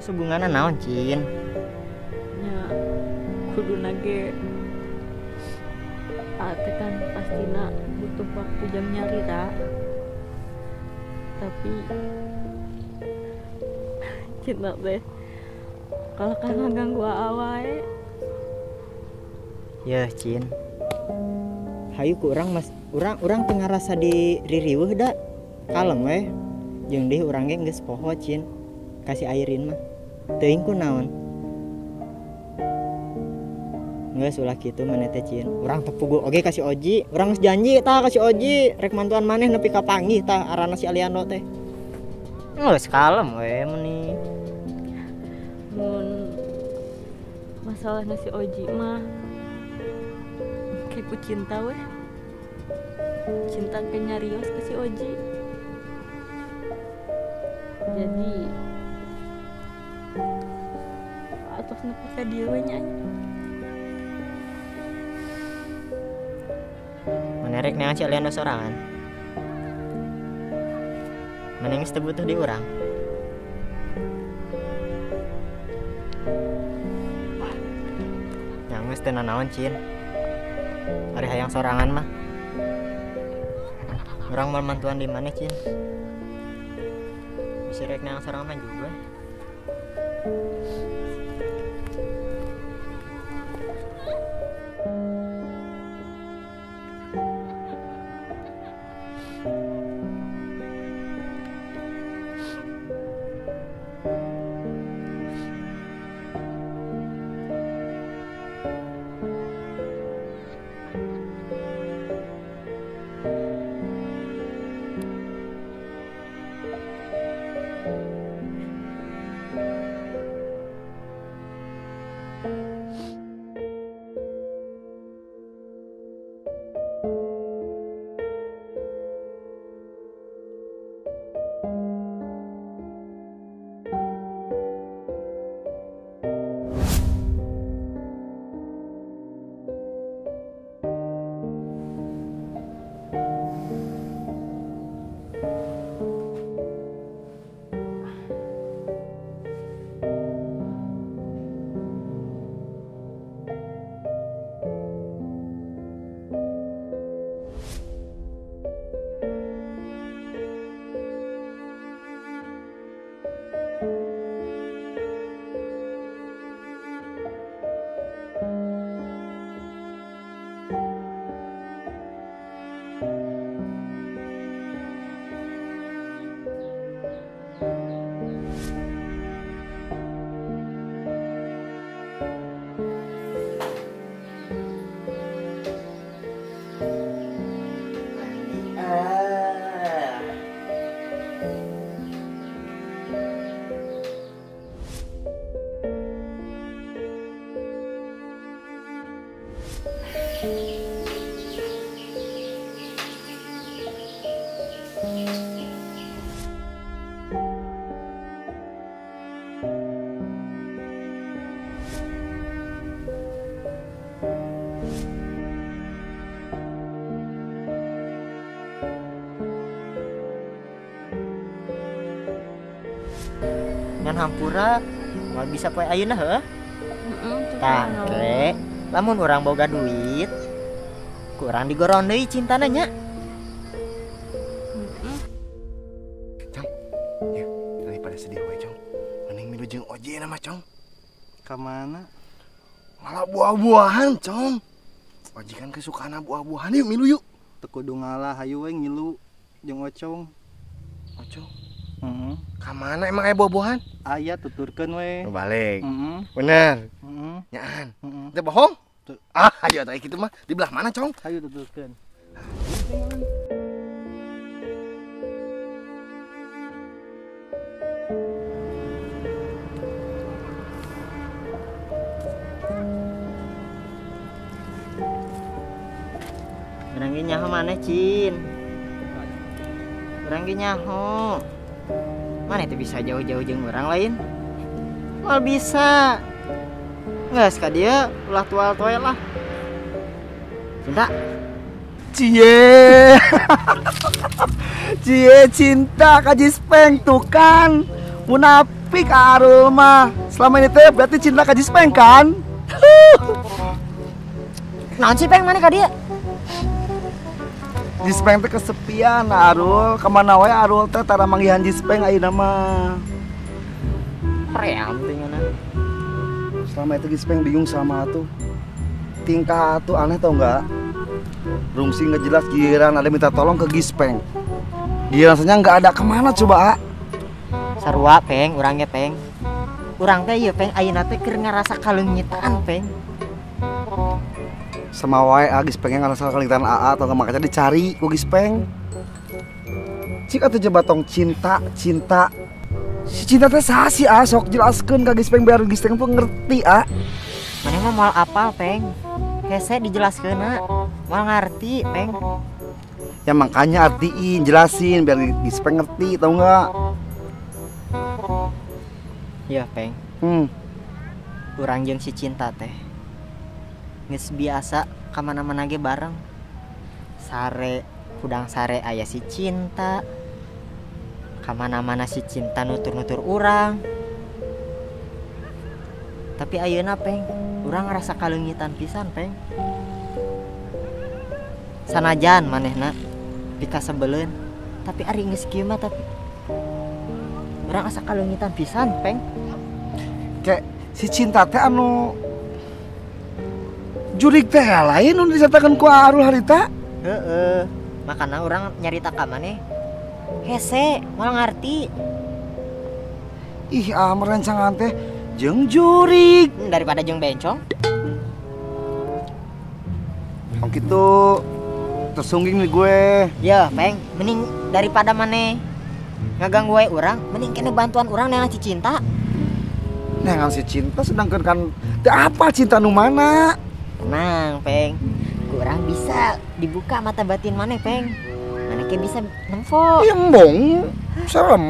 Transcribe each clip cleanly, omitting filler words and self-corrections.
hubunganna naon Cin? Nya kudu nage ate kan pastina butuh waktu jam nyari tak. Tapi cinta teh kalau karena ganggu awal Ya Cin, hayu ku urang mas, urang tengah rasa di ririweuh da, kalem weh, jeung deui urang ge geus poho Cin, kasih airin mah, teuing ku naon? Geus ulah kitu maneh teh Cin, urang teu puguh oge kasih Oji, urang geus janji tah kasih Oji, rek mantuan maneh nepi ka panggih tah arana si Aliando teh. Geus kalem we meni. mun masalah nasi Oji mah kayak ku cinta weh, cinta ke nyarios ke si Oji. Jadi atos nepi ka dieu we nya. Maneh rek neangan si Aliando sorangan. Maneh geus teu butuh di urang. Geus teu nanaon Cin, ari hayang sorangan mah urang mau mantuan di mana Cin, bisa rek nang sorangan mah juga. Ngan hampura moal bisa poe ayeuna heuh. Tah rek, lamun urang boga duit, kurang digoron deui cintana nya. Cong, ya daripada sedih we Cong, mending milu jeung Oji na mah Cong. Ka mana? Malah buah-buahan Cong. Oji kan kesukaan buah-buahan, yuk milu yuk. Teu kudu ngalah, hayu we ngilu jeung Ocong. Ocong, Heeh. ka mana emang aya buah-buahan? Aya tuturkeun we. Balik. Heeh. Bener. Heeh. Nyaan. Heeh. Teu bohong? Ah, ayo atuh kitu mah. Di belah mana, Cong? Hayu tuturkeun. Urang ge nyaho maneh Cin. Urang ge nyaho. Maneh teh bisa jauh-jauh jeung urang lain? Moal bisa. Geus ka dieu ulah tual toe lah. Cinta. Cie. Cie cinta ka Jispeng tuh kan. Munap Pik Arul mah. Selama ini teh berarti cinta ka Jispeng kan? Naon sih Peng mana ka dia? Jispeng teh kesepian Arul. Kemana wae Arul teh tara manggihan Jispeng ayeuna mah. Ream tingana. Selama itu Jispeng bingung sama atuh. Tingkah atuh aneh tau enggak? Rungsing nggak jelas giliran ada minta tolong ke Jispeng. Giliran rasanya nggak ada kemana coba? Sarua Peng, urangnya Peng. Urang teh ieu Peng ayeuna teh keur ngarasa kaleunytaan Peng. Sama wae Jispeng ngarasa kalingitan AA atau nggak makanya dicari ku Jispeng. Cik atuh coba tong cinta. Si cinta teh saha sih sok jelaskeun ka Jispeng biar Jispeng tuh ngerti Mana mah moal apal Peng. Hese dijelaskeuna, moal ngarti Peng. Ya makanya artiin, jelasin biar Jispeng ngerti tau nggak? Iya Peng. Urang jeung si cinta teh geus biasa kamana-mana ge bareng. Sare, hudang sare aya si cinta. Kamana-mana si cinta nutur-nutur urang. Tapi ayeuna Peng, urang ngerasa kaleungitan pisan Peng. Sanajan manehna pika sebeleun, tapi ari geus kieu mah tapi urang asa kaleungitan pisan Peng. Kayak si cinta teh anu jurig teh lain nu diceritakeun ku Arul harita. Heeh. Makana urang nyarita ka maneh. Hese, moal ngarti. Ih, merencangan teh jeung jurig Daripada jeung bencong. Oh gitu. Tersungging nih gue. Ya, Peng, mending daripada maneh ngaganggu wae urang, mending kene bantuan urang nengan si cinta. Nengan si cinta sedangkan kan teu apa cinta nu mana? Tenang, Peng. Kurang bisa dibuka mata batin maneh, Peng. Maneh ke bisa nempo. Embong, serem.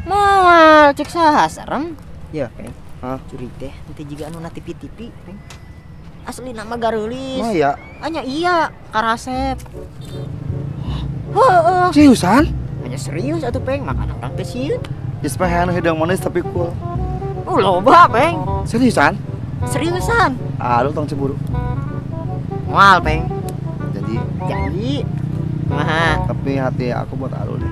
Moal cek saha serem. Ya, Peng. Hah? Curi teh teu jiga anu na tipi-tipi, Peng. Asli nama gareulis. Oh ya. Hanya iya, karasep. Heeh. Seriusan? Hanya serius atuh Peng, makana urang teh sieun. Jispeng anu hidang manis tapi cool. Loba, Peng. Seriusan? Seriusan. Lu tong cemburu. Moal, Peng. Jadi, Kumaha? tapi hati aku buat Arul deh.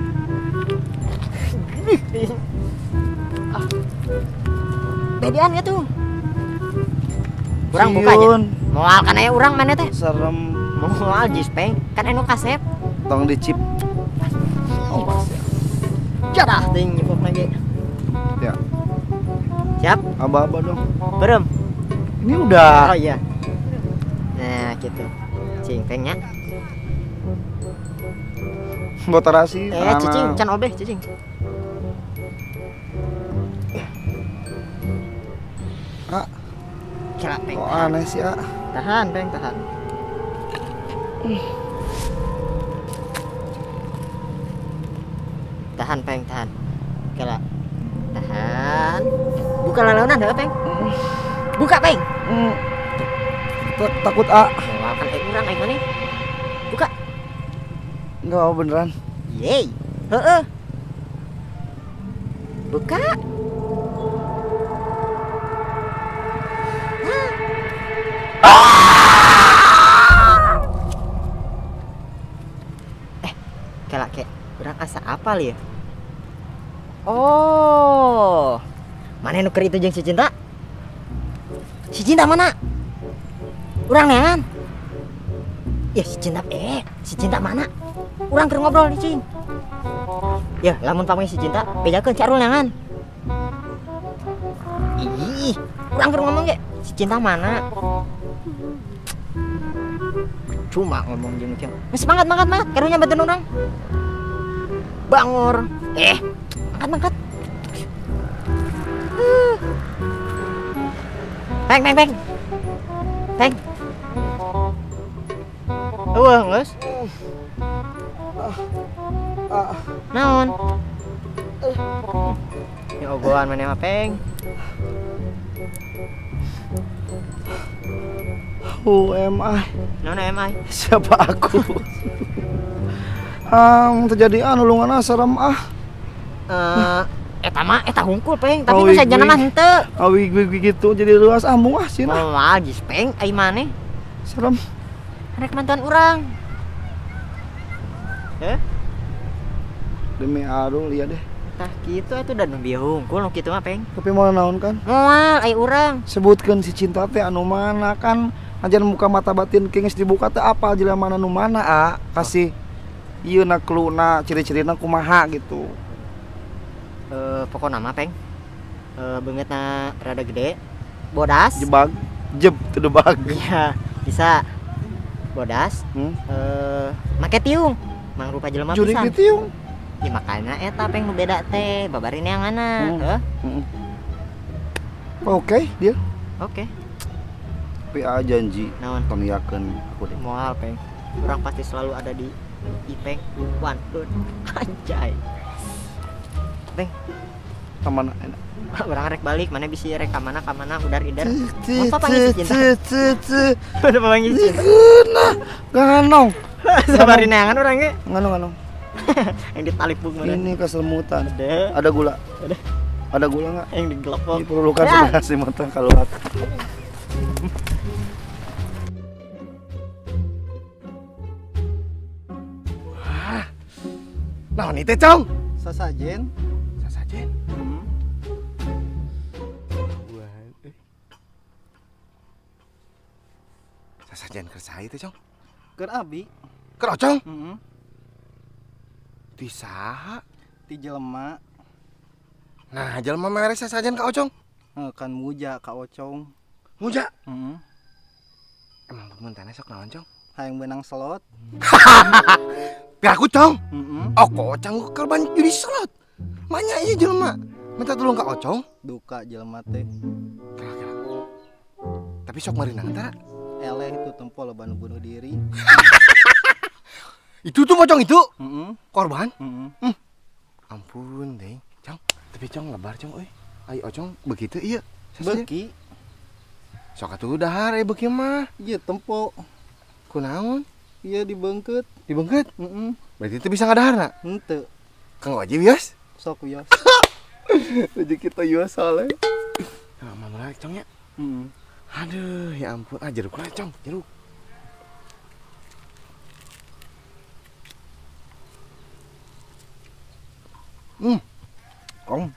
Bedean ya tuh. Urang buka aja. Moal kan aya urang mana teh? Serem. Moal Jispeng, kan anu kasep. Tong dicip. Oh, pasti. Jadah ting nyepok lagi. Ya. Siap? Aba-aba dong. Berem. Ini udah. Oh iya. Nah, gitu. Cing Pengnya. Botarasi. Cicing, can obeh cicing. Kira Peng. Kok aneh sih, Tahan, Peng, tahan. Tahan, Peng, tahan. Kira. Tahan. Buka lalaunan dah, Peng. Buka, Peng. Takut, Moal kan urang aing maneh. Buka. Enggak beneran. Yeay. Heeh. Buka. Kela kek, urang asa apal ya? Oh. Mana nuker itu jeung si cinta? Si cinta mana? Urang neangan. Ya si cinta mana? Urang keur ngobrol nih, Cing. Ya, lamun pameh si cinta, bejakeun Carul neangan. Ih, urang keur ngomong ge. Si cinta mana? Cuma ngomong jeung kieu. Semangat, karunya bantuan urang. Bangor. Angkat. Peng. Eueuh, geus. Naon? Ya ogohan maneh mah, Peng. Who am I? Naon am I? Siapa aku? Terjadi nulungan serem Eta mah eta hungkul peng, tapi Oh, nu sajana wig. mah henteu. Awi gitu jadi luas amung cina. Moal geus peng ai maneh Serem. rek mantuan urang. Demi aduh lihat deh. Tah kitu atuh da nu bieu hungkul nu kitu mah peng. Tapi mau naon kan? Moal ai urang. Sebutkeun si cinta teh anu mana kan ajan muka mata batin geus dibuka teh apal jelema nu mana kasih ieu na cluena ciri-cirina kumaha gitu. Pokokna mah peng. Beungeutna rada gede. Bodas. Jebag, jeb teu debag. Iya, bisa. Bodas. Make tiung. Mangrupa jelema Jurik pisan. ditiung. Ya makanya eta peng nu beda teh, babarin neanganna. Oke, dia. Oke. Tapi janji Naon? toniakeun aku deh. Moal peng. Orang pasti selalu ada di Ipeng One Good. Anjay. Peng, Kamana enak. orang rek balik, mana bisa rek kamana udar idar. Mau panggil si cinta. Udah panggil cinta. Nah, ganong. Sabarin neangan orang ge. Ganong. Yang ditalipung mana? Ini kesemutan. Ada. Ada gula. Ada. Ada gula nggak? Yang digelepok. Ini perlukan Ya. sebenarnya si mata keluar. Nah, ini teh, Cong. Sasajen. Sasajen. Sasajen kersaha teh, Cong. Keur abi. Keur Ocong. Heeh. Di saha? Ti jelema Nah, jelema mere sasajen ka Ocong. kan muja ka Ocong. Muja. Heeh. Emang pementana sok naon, Cong? Hayang benang slot. Pi aku, Cong. Heeh. Oh, kok Ocong korban judi slot. Manya ieu jelema. Minta tolong ka Ocong. Duka jelema teh. Kira-kira. Tapi sok meureunan tah. Eleh itu tempo loba nu bunuh diri. Itu tuh Ocong itu. Heeh. Korban. Heeh. Ampun, Deng. Cong, tapi Cong lebar, Cong euy. Ai Ocong begitu ieu. Sasajen. Beki. Sok atuh dahar beuki mah. Ieu tempo. Kunaon? Ieu dibeungkeut. Dibeungkeut. Heeh. Berarti itu bisa ngadaharna. Henteu. Kang wajib wios. Sok wios. Rezeki kita wios saleh. Nah, mama lagi Cong ya. Heeh. Aduh, ya ampun. Jeruk lah, Cong. Jeruk. Kong.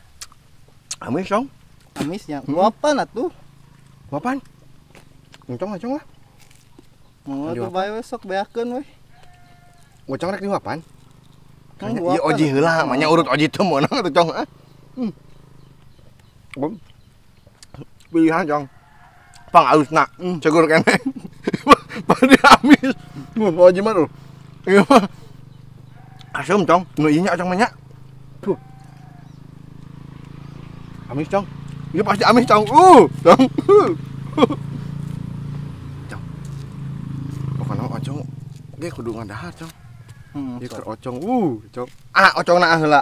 Amis, Cong. Amisnya. Guapan atuh. Apaan? Cong lah, Cong lah. Mau Lanjut tuh bae we sok beakeun we. Ngocong rek di apaan? Kan Iya oji heula, manya urut oji teu meunang atuh, Cong. Bom. Pilihan, Cong. Pang alusna, cegur keneh. Padi amis. Mun oji mah tuh. Ieu mah. Asem, Cong. Nu ieu nya Cong mah nya. Tuh. Amis, Cong. Ieu pasti amis, Cong. Cong. Cong. Pokona Ocong ge kudu ngadahar, Cong. Ieu keur Ocong. Cong. Ocongna heula.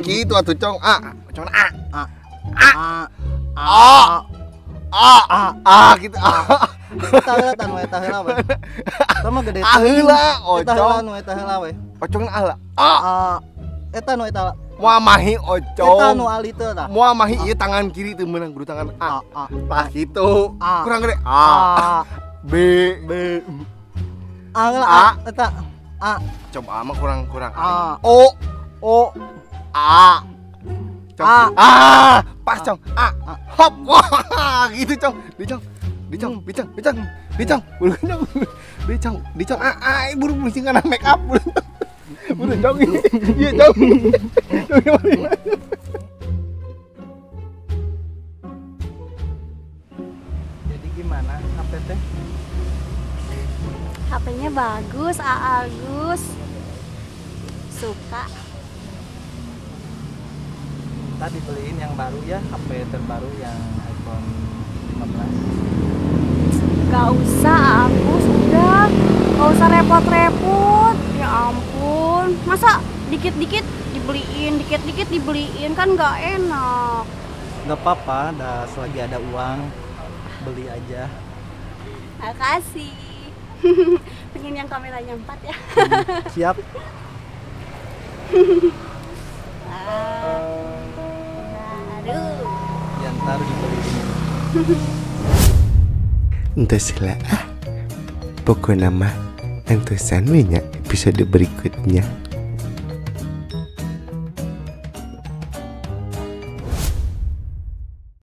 Gitu atuh, Cong. Ocongna gitu. Eta heula tan we, eta heula we. Eta mah gede. Heula, Eta heula Ocong. nu eta heula we. Ocongna heula. Eta nu eta. Moal mahi Eta Ocong. nu ali teu tah. Moal mahi ieu tangan kiri teu meunang kudu tangan A. Tah gitu. A. Kurang gede. B. Heula eta. Coba mah kurang. A. O. A. Cong. Pas, Cong. Hop. Wah, gitu, Cong. Dicong. Bulu Cong. Dicong. Buru pusing kana make up. Buru Cong. Iya, Cong. Jadi gimana HP teh? HP-nya bagus, Agus. Suka. Tadi beliin yang baru ya, HP terbaru yang iPhone 15. Gak usah, Agus. Udah. Gak usah repot-repot. Ya ampun. Masa dikit-dikit dibeliin kan gak enak. Gak apa-apa, selagi ada uang beli aja. Makasih. Pengen yang kameranya 4 ya. Siap. Aduh. Yang taruh dibeliin. Entah salah pokoknya mah entusan banyak episode berikutnya.